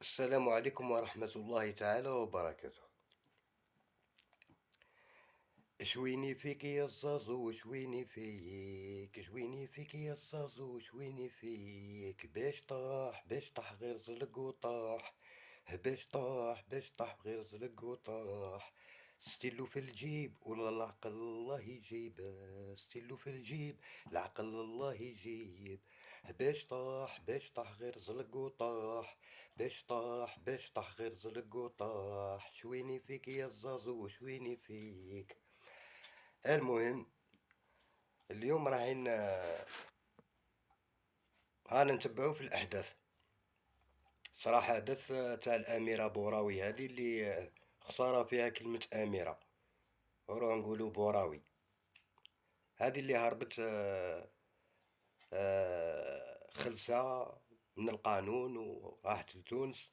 السلام عليكم ورحمة الله تعالى وبركاته. شويني فيك يا زازو، شويني فيك، شويني فيك يا زازو، شويني فيك، باش طاح غير زلق وطاح، باش طاح غير زلق وطاح. ستيلو في الجيب ولا العقل الله يجيب، ستيلو في الجيب العقل الله يجيب. باش طاح غير زلق وطاح، باش طاح غير زلق وطاح. شويني فيك يا زازو، شويني فيك. المهم اليوم رايحين هانا نتبعو في الأحداث. صراحة حدث تاع الأميرة بوراوي هذه اللي خسارة فيها كلمة أميرة، نروح نقولو بوراوي. هذه اللي هربت خلسة من القانون وراحت لتونس،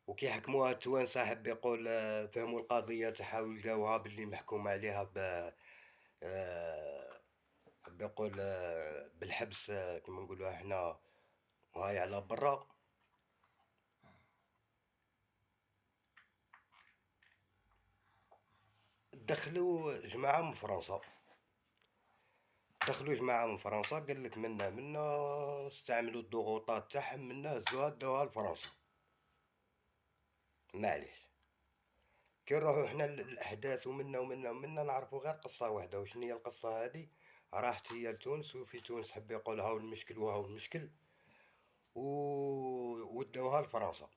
وكي حكموها التوانسة حب يقول فهموا القضية تاعها ولقاوها باللي محكوم عليها ب حب يقول بالحبس، كما نقولوها احنا، وهاي على برا. دخلوا جماعة من فرنسا، قال لك منا استعملوا الضغوطات تاعهم، منا هزوها داوها لفرنسا. معليش، كي نروحو حنا للأحداث ومنا نعرفو غير قصة واحدة. وشنو هي القصة هذه؟ راحت هي لتونس، وفي تونس حب يقول هاو المشكل وهاو المشكل، وداوها لفرنسا.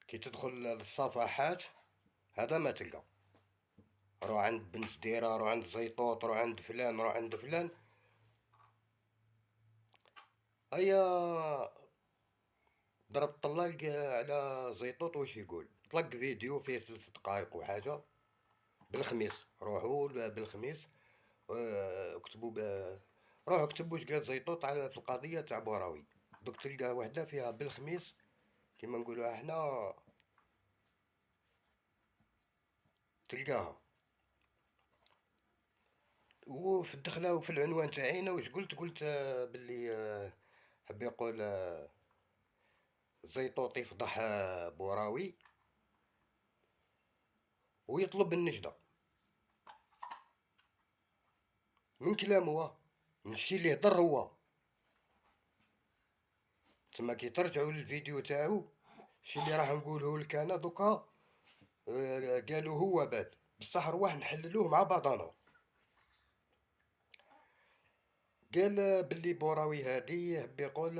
كي تدخل للصفحات هذا ما تلقى، روح عند بن سديرة، روح عند زيطوط، روح عند فلان، روح عند فلان. هيا ضربت طلاق على زيطوط، واش يقول؟ طلق فيديو فيه 3 دقائق وحاجة بالخميس. روحوا بالخميس اكتبوا روحوا اكتبوا واش قال زيطوط على في القضية تاع بوراوي. دوك تلقى وحدة فيها بالخميس كيما نقولوها احنا، تلقاها. وفي الدخلة وفي العنوان تاعينا واش قلت باللي حب يقول زيطوط يفضح بوراوي ويطلب النجدة من كلامه هو، من الشي اللي هضر هو. تما كي ترجعوا للفيديو تاعو، الشي اللي راح نقوله لك انا دوكا قالوا هو بعد، بصح رواح نحللوه مع بعضنا. قال باللي بوراوي هادي بيقول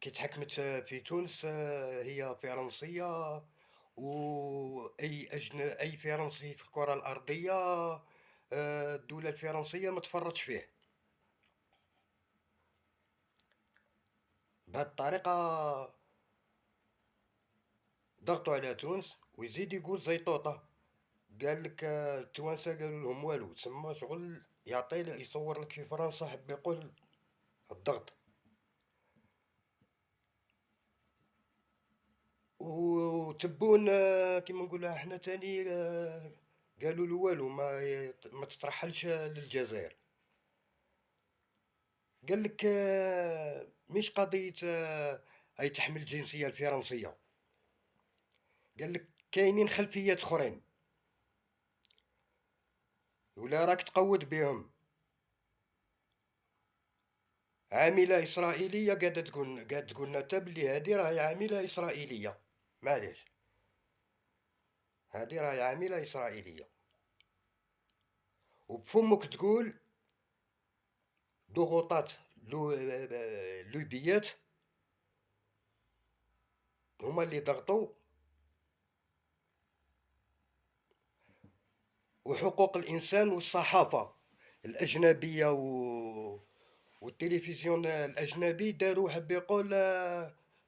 كي تحكمت في تونس هي فرنسية، أي فرنسي في الكرة الأرضية الدولة الفرنسية ما تفرطش فيه. بهذه الطريقة ضغطوا على تونس. ويزيد يقول زيطوطة، قال لك التوانسة قالوا لهم والو، تسمى شغل يعطي يصور لك في فرنسا حب يقول الضغط. وتبون كيما نقولها احنا تاني قالوا له والو، ما تترحلش للجزائر. قال لك مش قضية أي تحمل الجنسية الفرنسية، قال لك كاينين خلفيات أخرين ولا راك تقود بهم. عاملة إسرائيلية قاعدة تقولنا تا بلي هادي راهي عاملة إسرائيلية. معليش، هادي راهي عاملة إسرائيلية، وبفمك تقول ضغوطات لوبيات هما اللي ضغطوا. وحقوق الإنسان والصحافة الأجنبية والتلفزيون الأجنبي داروا حب يقول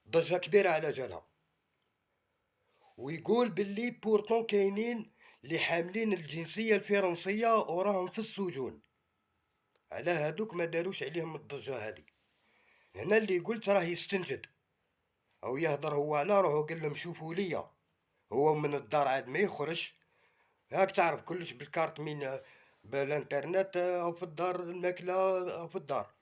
ضجة كبيرة على جالها. ويقول باللي بورتون كاينين اللي حاملين الجنسية الفرنسية وراهم في السجون، على هادوك ما داروش عليهم الضجة هذه. هنا اللي قلت راه يستنجد او يهضر هو على روحو، قال لهم شوفوا ليا، هو من الدار عاد ما يخرج. هاك تعرف كلش بالكارت، من بالانترنت او في الدار، الماكلة او في الدار.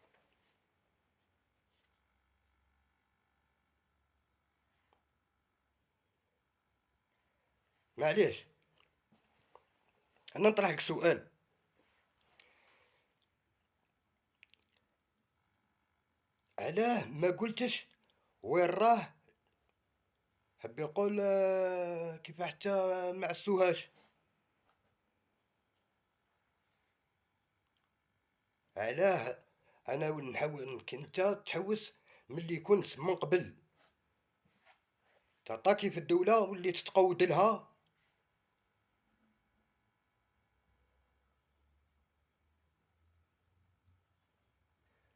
معليش، انا نطرح لك سؤال. علاه ما قلتش وين راه؟ حب يقول كيف حتى ما عسوهاش. علاه انا نحاول انت تحوس ملي كنت من قبل تعطاكي في الدولة واللي تتقود لها.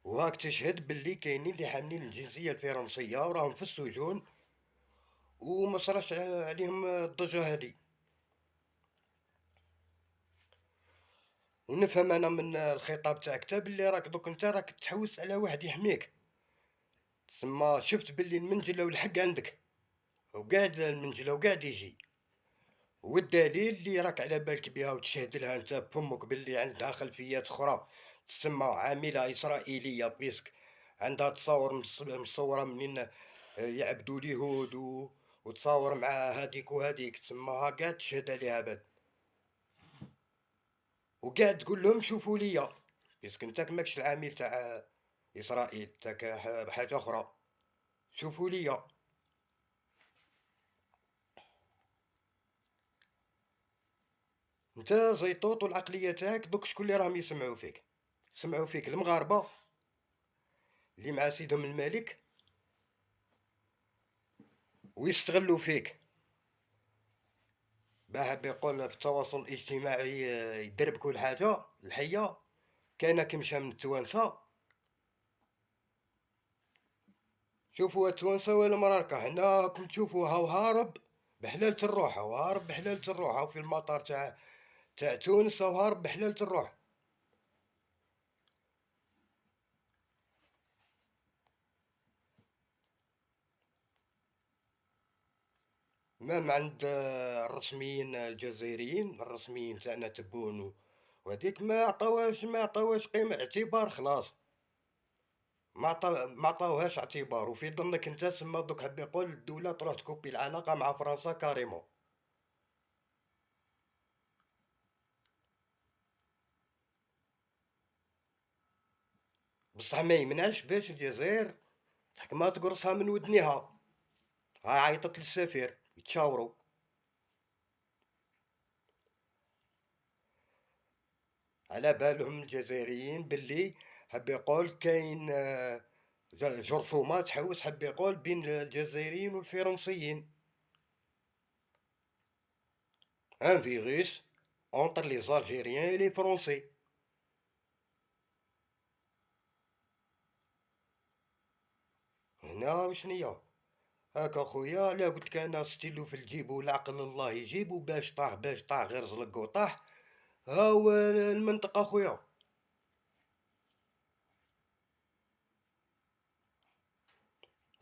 وهاك تشهد باللي كاينين اللي حاملين الجنسية الفرنسية وراهم في السجون وما صراش عليهم الضجة هذه. ونفهم انا من الخطاب تاعك تا باللي راك دوك انت راك تحوس على واحد يحميك. تسمى شفت باللي المنجلة والحق عندك وقاعد المنجلة وقاعد يجي، والدليل اللي راك على بالك بها وتشهد لها انت بفمك باللي عندها خلفيات اخرى تسمى عاملة اسرائيلية بيسك عندها تصاور مصورة منين يعبدوا اليهود وتصاور مع هذيك وهذيك تسماها كاع تشهد عليها بعد، وقاعد تقول لهم شوفوا ليا بيسك انت ماكش العامل تاع اسرائيل تاك حاجة اخرى. شوفوا ليا. انت زيطوط والعقلية تاعك دوك شكون اللي راهم يسمعوا فيك؟ يسمعوا فيك المغاربة اللي مع سيدهم الملك ويستغلوا فيك. باه يقول في التواصل الاجتماعي يدربكوا الحاجة الحية كاينة كيمشى من التوانسة. شوفوا التوانسة ولا مراركة حنا راكم تشوفوا هاو هارب بحلالة الروح، هاو هارب بحلالة الروح، هاو في المطار تاع تونس هاو هارب بحلالة الروح. مام عند الرسميين الجزائريين الرسميين تاعنا تبون وهذيك ما عطاوهاش قيمة اعتبار خلاص. ما عطاوهاش اعتبار، وفي ظنك انت سما دوك حب يقول الدولة تروح تكوبي العلاقة مع فرنسا كاريمون. بصح ما يمنعش باش الجزائر تحكمها تقرصها من ودنيها. ها عيطت للسفير يتشاوروا. على بالهم الجزائريين باللي حب يقول كاين جرثومة تحوس حب يقول بين الجزائريين والفرنسيين. ان فيروس اونتر لي زالجيريان اي لي فرونسي. هنا وشنيا هاك اخويا لا قلت لك انا ستيلو في الجيب والعقل الله يجيب باش طاح غير زلق وطاح. هاو المنطقة اخويا.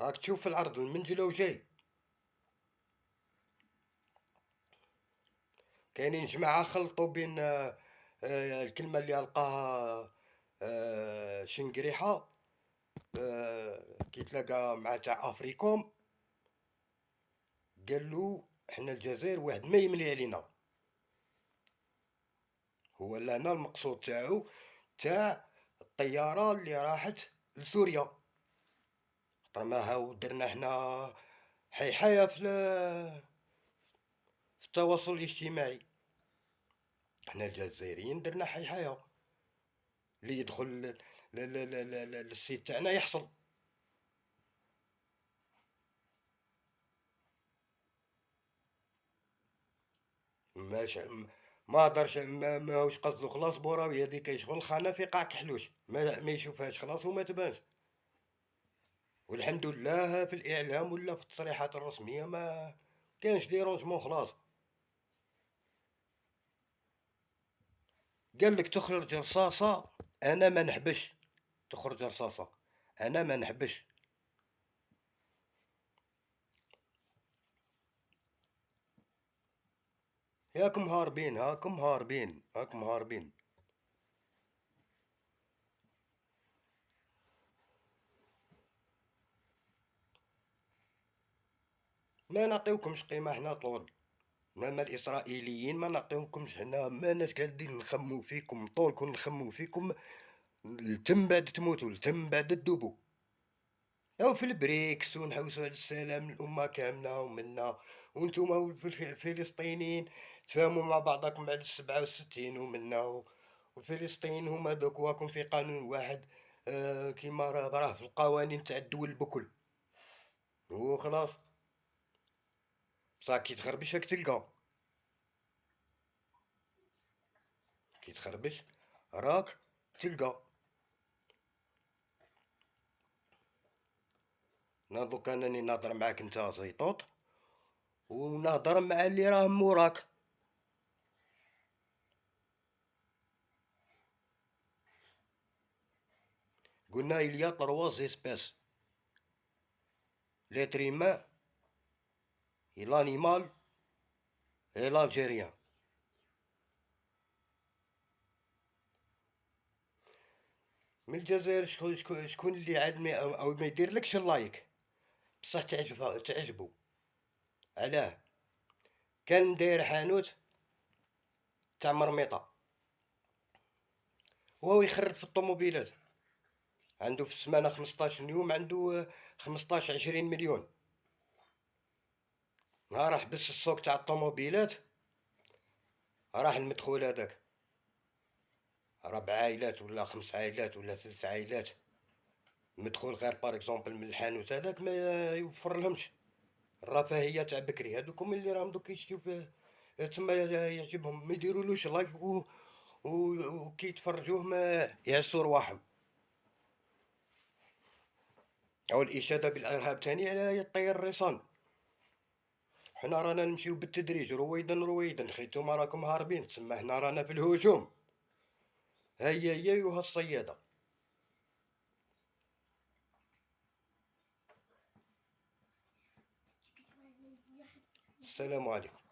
هاك تشوف في العرض المنجلة وجاي كاينين جماعة خلطوا بين الكلمة اللي ألقاها شنقريحة كي تلاقى مع تاع أفريكوم قالو حنا الجزائر واحد ما يملي علينا. هو لهنا المقصود تاعو تاع الطيارة اللي راحت لسوريا. ما هاو درنا حنا حيحية في التواصل الاجتماعي. حنا الجزائريين درنا حيحية اللي يدخل للسيت تاعنا يحصل. ماش ما هدرش ماهوش قصدو خلاص بوراوي هذيك يشغل خانة في قاع كحلوش ما يشوفهاش خلاص وما تبانش. والحمد لله في الإعلام ولا في التصريحات الرسمية ما كانش ديرونجمون خلاص. قال لك تخرج رصاصة أنا ما نحبش. تخرج رصاصة أنا ما نحبش. ياكم هاربين هاكم هاربين هاكم هاربين. ما نعطيوكمش قيمة حنا طول. ما الإسرائيليين ما نعطيهمكمش حنا، ماناش قاعدين نخمو فيكم طولكم، نخمو فيكم لتم بعد تموتوا، لتم بعد تدوبوا، أو في البريكس ونحوسوا على السلام الأمة كاملة ومنا. وانتوما الفلسطينيين تفاهموا مع بعضكم على 67 ومنا، والفلسطينيين هما دوك واكم في قانون واحد، كيما راه في القوانين تاع الدول البكل وخلاص. بصح كي تخربش راك تلقى، كي تخربش راك تلقى. انا دوك انني نهضر معاك انت زيطوط، ونهضر مع اللي راه موراك. قلنا il y a 3 espèces: l'être humain et l'animal et l'algérien. من الجزائر شكون اللي عاد او ما يديرلكش اللايك بصح تعجبو. علاه؟ كان داير حانوت تاع مرميطه وهو يخرب في الطوموبيلات، عنده في السمانه 15 يوم عنده 15 20 مليون. نهار حبس السوق تاع الطوموبيلات راح المدخول هذاك 4 عائلات ولا 5 عائلات ولا 3 عائلات، مدخول غير بار اكزومبل من الحانوت هذاك ما يوفر لهمش الرفاهيه تاع بكري. هذوكم اللي راهم دوك يشتيو فيه تما يعجبهم ما يديرولوش لايك وكي يتفرجوه ما يعسوا رواحهم. او الاشاده بالارهاب تاني على يطير الرصان. حنا رانا نمشيو بالتدريج رويدا رويدا، خيتوما راكم هاربين، تسمى حنا رانا في الهجوم. هيا هي ايها الصياده. السلام عليكم.